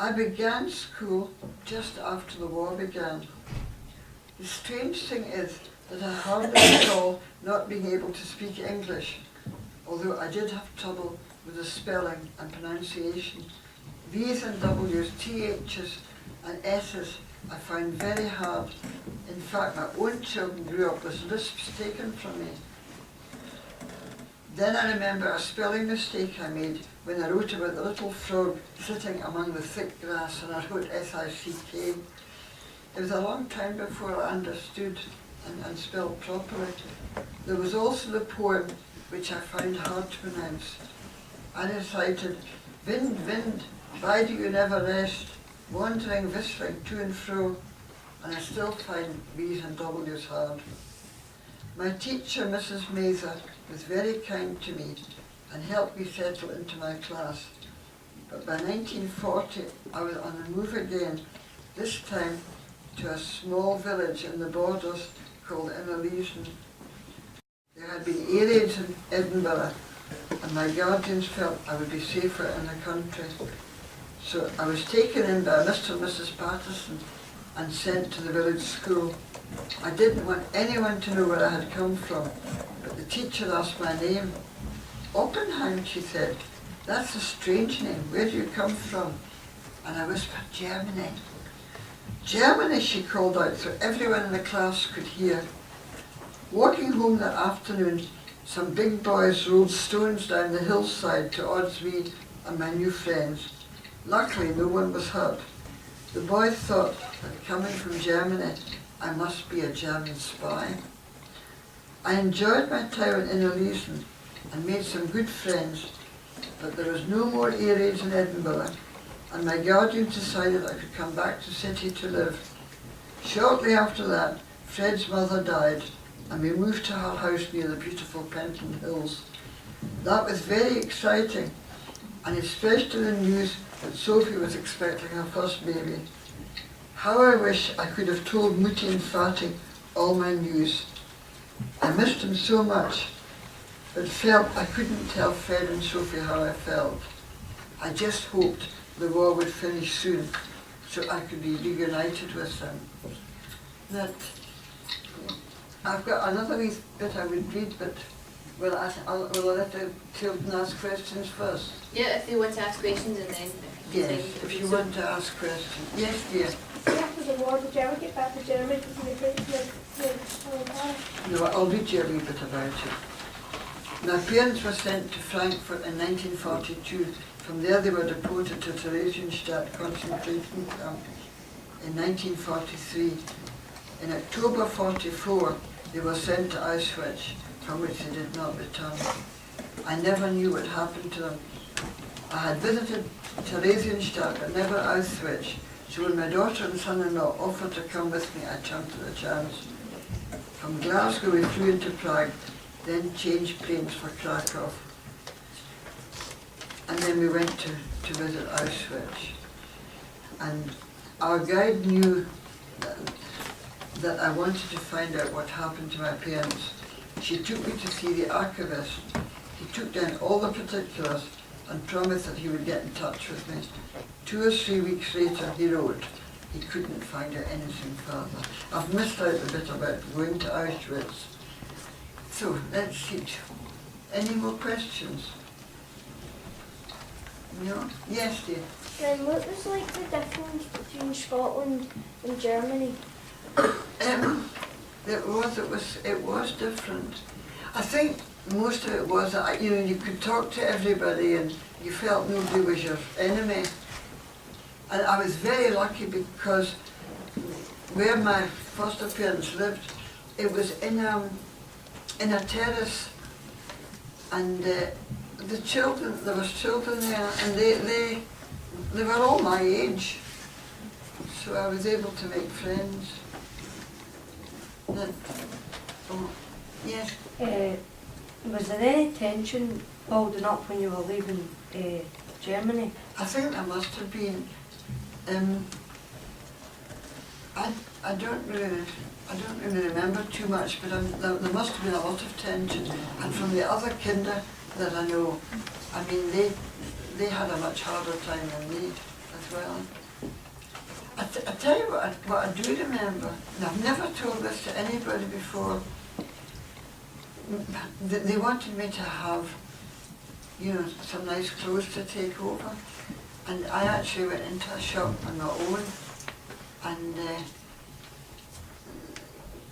I began school just after the war began. The strange thing is that I hardly recall not being able to speak English, although I did have trouble with the spelling and pronunciation. V's and W's, TH's and S's I found very hard. In fact, my own children grew up with lisps taken from me. Then I remember a spelling mistake I made when I wrote about the little frog sitting among the thick grass, and I wrote S-I-C-K. It was a long time before I understood and spelled properly. There was also the poem, which I found hard to pronounce. I recited, "Wind, wind, why do you never rest, wandering, whistling to and fro," and I still find B's and W's hard. My teacher, Mrs. Mather, was very kind to me and helped me settle into my class. But by 1940, I was on the move again, this time to a small village in the borders called Innerleithen. There had been air raids in Edinburgh, and my guardians felt I would be safer in the country. So I was taken in by Mr. and Mrs. Patterson and sent to the village school. I didn't want anyone to know where I had come from, but the teacher asked my name. "Oppenheim," she said. "That's a strange name. Where do you come from?" And I whispered, "Germany." "Germany," she called out so everyone in the class could hear. Walking home that afternoon, some big boys rolled stones down the hillside towards me and my new friends. Luckily, no one was hurt. The boys thought that coming from Germany, I must be a German spy. I enjoyed my time in Innerleithen and made some good friends, but there was no more air raids in Edinburgh, and my guardians decided I could come back to city to live. Shortly after that, Fred's mother died, and we moved to her house near the beautiful Penton Hills. That was very exciting, and especially the news that Sophie was expecting her first baby. How I wish I could have told Mutti and Fatty all my news. I missed them so much, but felt I couldn't tell Fred and Sophie how I felt. I just hoped the war would finish soon, so I could be reunited with them. That I've got another wee bit I would read, but will I let the children ask questions first? Yeah, if they want to ask questions and then... Yes, if you want to ask questions. Yes, dear. After the war, did you ever get back to Germany to see the great No, I'll read you a wee bit about it. My parents were sent to Frankfurt in 1942. From there they were deported to Theresienstadt concentration camp in 1943. In October 1944, they were sent to Auschwitz, from which they did not return. I never knew what happened to them. I had visited Theresienstadt, but never Auschwitz, so when my daughter and son-in-law offered to come with me, I jumped at the chance. From Glasgow we flew into Prague, then changed planes for Krakow. And then we went to visit Auschwitz. And our guide knew that I wanted to find out what happened to my parents. She took me to see the archivist. He took down all the particulars and promised that he would get in touch with me. 2 or 3 weeks later, he wrote he couldn't find out anything further. I've missed out a bit about going to Auschwitz. So, let's see. Any more questions? No? Yes, dear. And what was like the difference between Scotland and Germany? It was different. I think most of it was that you could talk to everybody and you felt nobody was your enemy. And I was very lucky because where my foster parents lived, it was in a terrace, and there was children there, and they were all my age, so I was able to make friends. Yes. Was there any tension building up when you were leaving Germany? I think there must have been. I don't really remember too much, but there must have been a lot of tension. And from the other kinder that I know, I mean, they had a much harder time than me. as well. I tell you what I do remember, and I've never told this to anybody before. They wanted me to have, you know, some nice clothes to take over, and I actually went into a shop on my own, and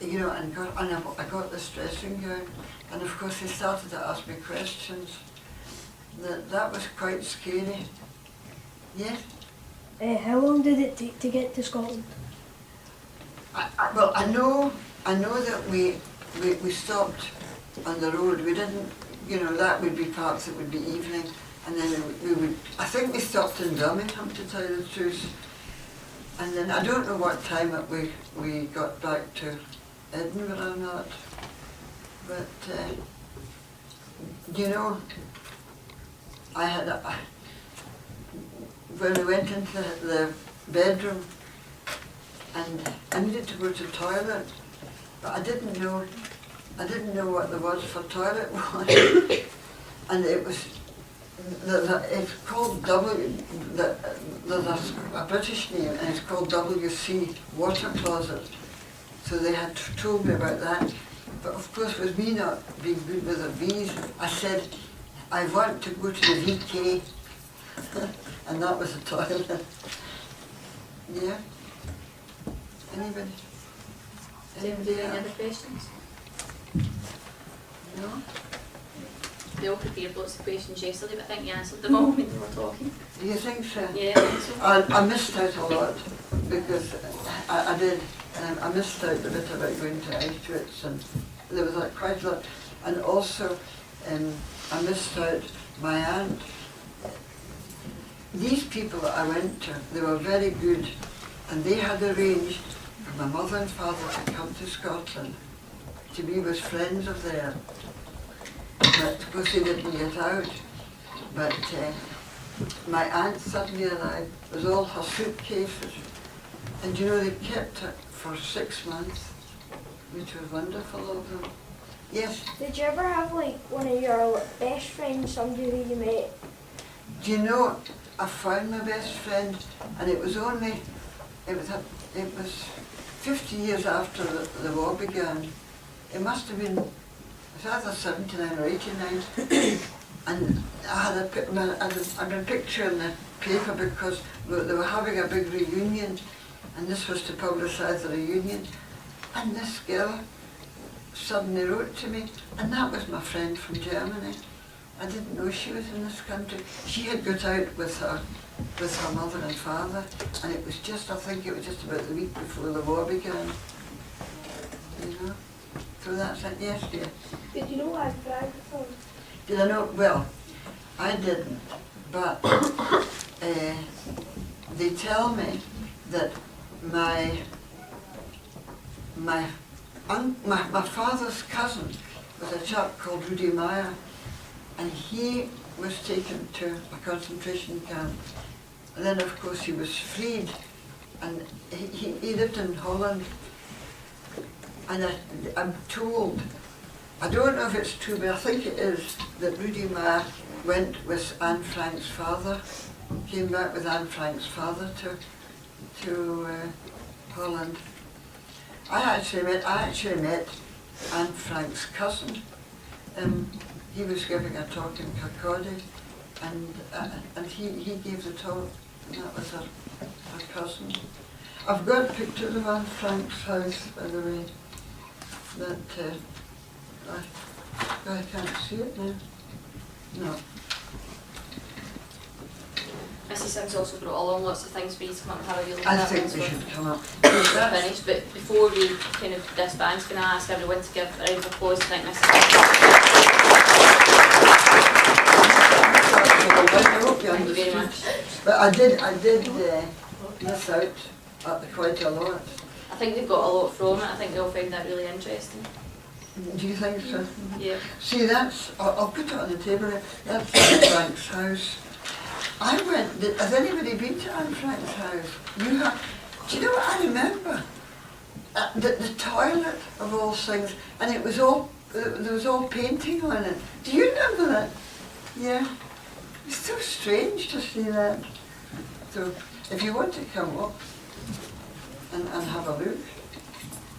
you know, I got this dressing gown, and of course they started to ask me questions. That was quite scary. Yes. How long did it take to get to Scotland? Well, I know that we stopped on the road. We didn't, you know, that would be perhaps it would be evening, and then we would. I think we stopped in Birmingham, to tell you the truth, and then I don't know what time we got back to Edinburgh or not, but you know, I had when we went into the bedroom, and I needed to go to the toilet, but I didn't know what the word for toilet was, and it was, it's called there's a British name, and it's called WC, water closet, so they had told me about that, but of course with me not being good with the V's, I said, I want to go to the VK, and that was the toilet. Yeah? Anybody? Do you have any other questions? No? They all prepared lots of questions yesterday, but I think you answered them all when you were talking. Do you think so? Yeah, I think so. I missed out a lot, because I did, I missed out a bit about going to Auschwitz, and there was like quite a lot, and also I missed out my aunt. These people that I went to, they were very good, and they had arranged for my mother and father to come to Scotland to be with friends of theirs. But of course they didn't get out. But my aunt suddenly arrived with all her suitcases, and you know, they kept it for 6 months, which was wonderful of them. Yes? Did you ever have like one of your best friends, somebody who you met? Do you know, I found my best friend, and it was 50 years after the war began. It must have been, it was either 79 or 89, and I had a picture in the paper because they were having a big reunion, and this was to publicise the reunion, and this girl suddenly wrote to me, and that was my friend from Germany. I didn't know she was in this country. She had got out with her mother and father, and it was just, I think it was just about the week before the war began. You know? So that's it, yes dear. Did you know I'd cried with them? Did I know? Well, I didn't, but they tell me that my father's cousin was a chap called Rudy Meyer, and he was taken to a concentration camp. And then of course he was freed, and he lived in Holland. And I'm told, I don't know if it's true, but I think it is, that Rudy Meyer went with Anne Frank's father, came back with Anne Frank's father to Holland. I actually met Anne Frank's cousin. He was giving a talk in Kirkcaldy, and he gave the talk, and that was her cousin. I've got pictures of Anne Frank's house, by the way, that I can't see it now. No. Mrs. Sims also brought along lots of things for you to come up and have a real look I at think once we we're should come up. finished, but before we kind of disband, can I ask everyone to give a round of applause to thank Mrs. I hope you Thank you very understood. much. But I did miss out quite a lot. I think they've got a lot from it. I think they'll find that really interesting. Do you think so? Yeah. See, I'll put it on the table there. That's Anne Frank's house. I went, has anybody been to Anne Frank's house? You have. Do you know what I remember? The toilet of all things, and it was all, there was all painting on it. Do you remember that? Yeah. It's so strange to see that. So if you want to come up and have a look,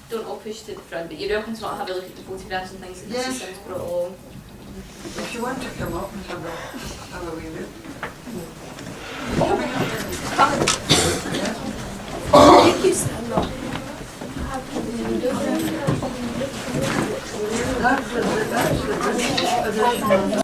Don't all push to the front, but you're welcome to not have a look at the photographs and things that Yes. Mrs. Sims brought along. if you want to come up and have a wee look. Coming up. Yeah. Thank you so much. That's the British edition of the